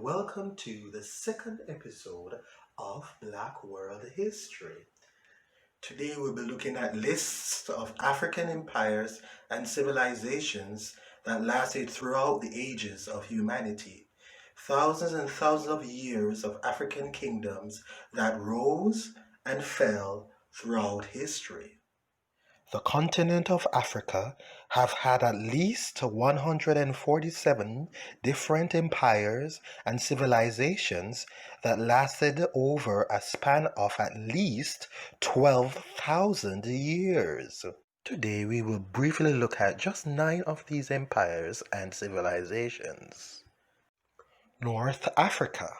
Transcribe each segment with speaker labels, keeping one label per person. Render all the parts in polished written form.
Speaker 1: welcome to the second episode of Black World History. Today we'll be looking at lists of African empires and civilizations that lasted throughout the ages of humanity. Thousands and thousands of years of African kingdoms that rose and fell throughout history. The continent of Africa have had at least 147 different empires and civilizations that lasted over a span of at least 12,000 years. Today we will briefly look at just 9 of these empires and civilizations. North Africa.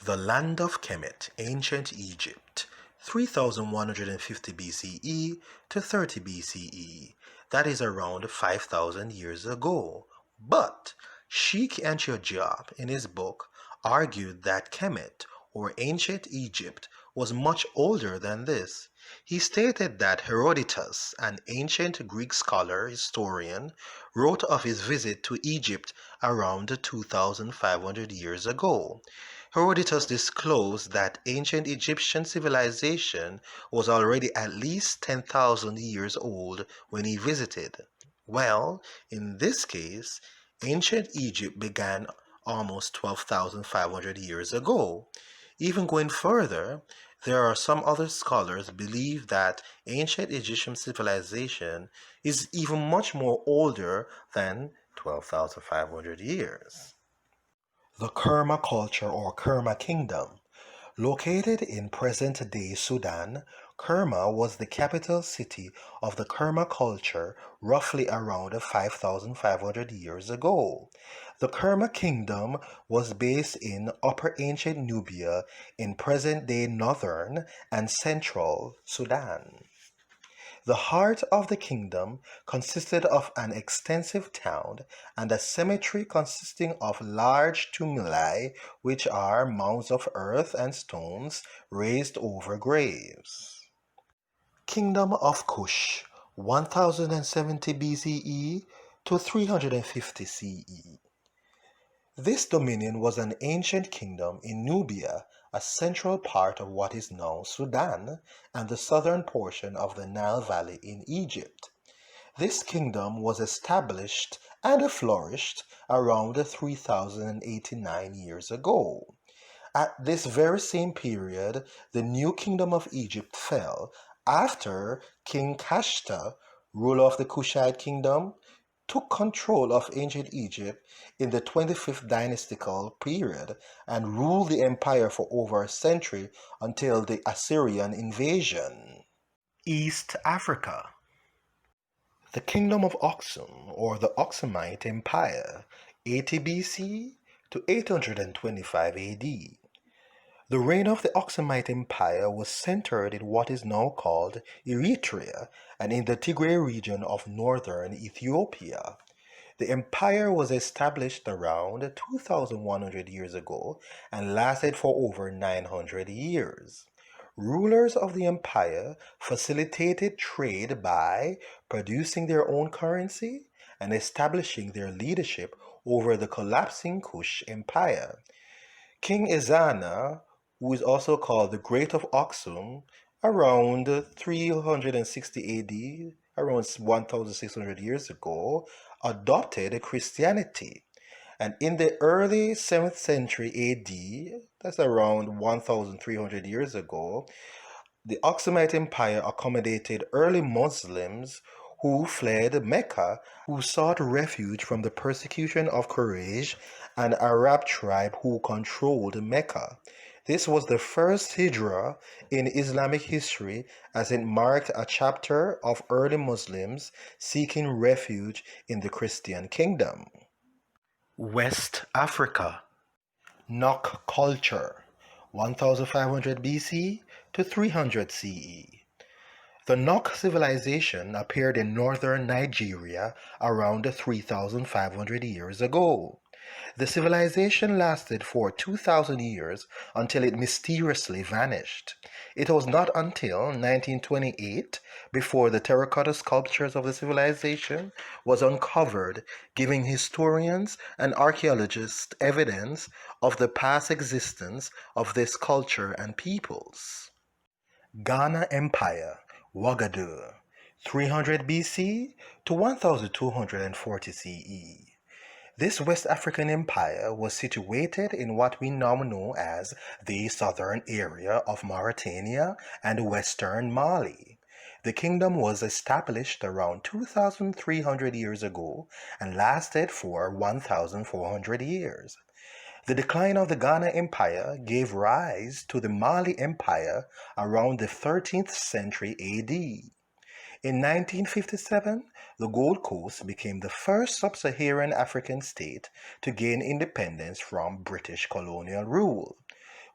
Speaker 1: The land of Kemet, ancient Egypt. 3150 BCE to 30 BCE, that is around 5,000 years ago. But Sheikh Antiochus in his book argued that Kemet, or ancient Egypt, was much older than this. He stated that Herodotus, an ancient Greek scholar historian, wrote of his visit to Egypt around 2,500 years ago. Herodotus disclosed that ancient Egyptian civilization was already at least 10,000 years old when he visited. Well, in this case, ancient Egypt began almost 12,500 years ago. Even going further, there are some other scholars believe that ancient Egyptian civilization is even much more older than 12,500 years. The Kerma culture or Kerma kingdom. Located in present-day Sudan, Kerma was the capital city of the Kerma culture roughly around 5,500 years ago. The Kerma kingdom was based in Upper Ancient Nubia in present-day northern and central Sudan. The heart of the kingdom consisted of an extensive town and a cemetery consisting of large tumuli, which are mounds of earth and stones raised over graves. Kingdom of Kush, 1070 BCE to 350 CE. This dominion was an ancient kingdom in Nubia, a central part of what is now Sudan and the southern portion of the Nile Valley in Egypt. This kingdom was established and flourished around 3089 years ago. At this very same period, the new kingdom of Egypt fell after King Kashta, ruler of the Kushite kingdom, took control of ancient Egypt in the 25th dynastical period and ruled the empire for over a century until the Assyrian invasion. East Africa. The Kingdom of Aksum, or the Aksumite Empire, 80 BC to 825 AD. The reign of the Aksumite Empire was centered in what is now called Eritrea and in the Tigray region of northern Ethiopia. The empire was established around 2,100 years ago and lasted for over 900 years. Rulers of the empire facilitated trade by producing their own currency and establishing their leadership over the collapsing Kush Empire. King Ezana, who is also called the Great of Aksum, around 360 AD, around 1,600 years ago, adopted Christianity. And in the early 7th century AD, that's around 1,300 years ago, the Aksumite Empire accommodated early Muslims who fled Mecca, who sought refuge from the persecution of Quraysh, an Arab tribe who controlled Mecca. This was the first hijrah in Islamic history as it marked a chapter of early Muslims seeking refuge in the Christian kingdom. West Africa. Nok culture, 1500 BC to 300 CE. The Nok civilization appeared in northern Nigeria around 3,500 years ago. The civilization lasted for 2,000 years until it mysteriously vanished. It was not until 1928 before the terracotta sculptures of the civilization was uncovered, giving historians and archaeologists evidence of the past existence of this culture and peoples. Ghana Empire, Ouagadougou, 300 BC to 1240 CE. This West African empire was situated in what we now know as the southern area of Mauritania and western Mali. The kingdom was established around 2,300 years ago and lasted for 1,400 years. The decline of the Ghana Empire gave rise to the Mali Empire around the 13th century AD. In 1957, the Gold Coast became the first sub-Saharan African state to gain independence from British colonial rule.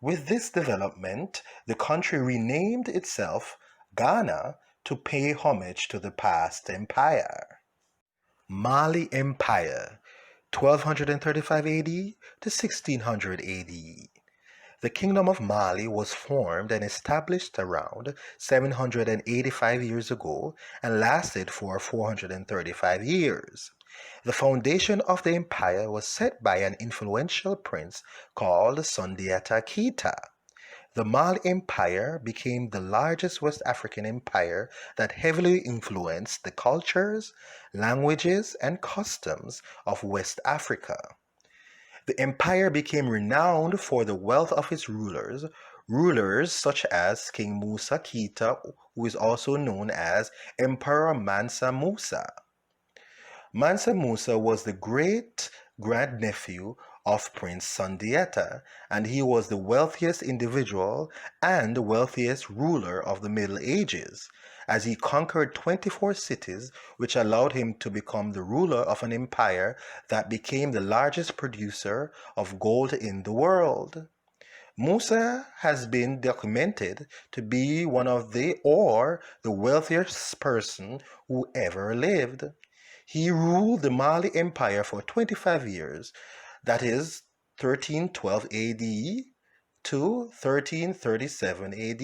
Speaker 1: With this development, the country renamed itself Ghana to pay homage to the past empire. Mali Empire, 1235 AD to 1600 AD. The Kingdom of Mali was formed and established around 785 years ago and lasted for 435 years. The foundation of the empire was set by an influential prince called Sundiata Keita. The Mali Empire became the largest West African empire that heavily influenced the cultures, languages, and customs of West Africa. The empire became renowned for the wealth of its rulers such as King Musa Keita, who is also known as Emperor Mansa Musa. Mansa Musa was the great grandnephew of Prince Sundiata, and he was the wealthiest individual and wealthiest ruler of the Middle Ages, as he conquered 24 cities, which allowed him to become the ruler of an empire that became the largest producer of gold in the world. Musa has been documented to be one of the wealthiest person who ever lived. He ruled the Mali Empire for 25 years, that is 1312 AD to 1337 AD.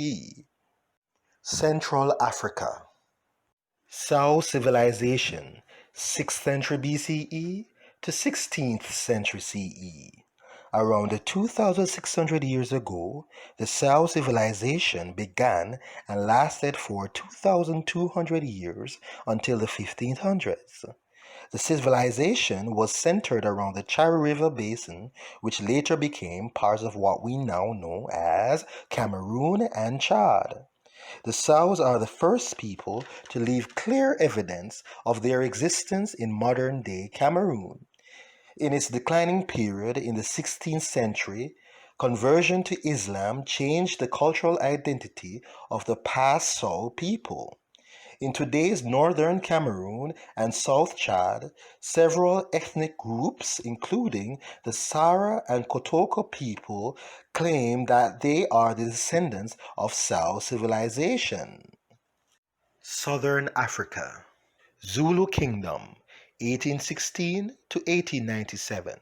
Speaker 1: Central Africa. Sao Civilization, 6th century BCE to 16th century CE. Around 2,600 years ago, the Sao civilization began and lasted for 2,200 years until the 1500s. The civilization was centered around the Chari River basin, which later became part of what we now know as Cameroon and Chad. The Saos are the first people to leave clear evidence of their existence in modern-day Cameroon. In its declining period in the 16th century, conversion to Islam changed the cultural identity of the past Sao people. In today's northern Cameroon and South Chad, several ethnic groups, including the Sara and Kotoko people, claim that they are the descendants of Sao civilization. Southern Africa. Zulu Kingdom, 1816 to 1897.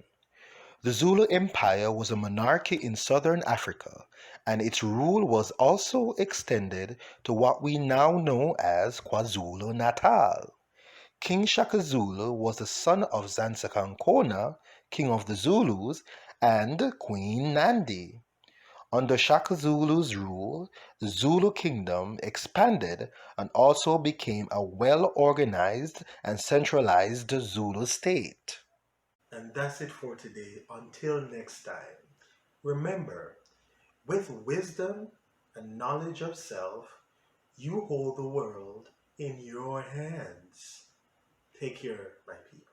Speaker 1: The Zulu Empire was a monarchy in southern Africa, and its rule was also extended to what we now know as KwaZulu-Natal. King Shaka Zulu was the son of Zansakhantona, king of the Zulus, and Queen Nandi. Under Shaka Zulu's rule, the Zulu kingdom expanded and also became a well-organized and centralized Zulu state. And that's it for today. Until next time, remember, with wisdom and knowledge of self, you hold the world in your hands. Take care, my people.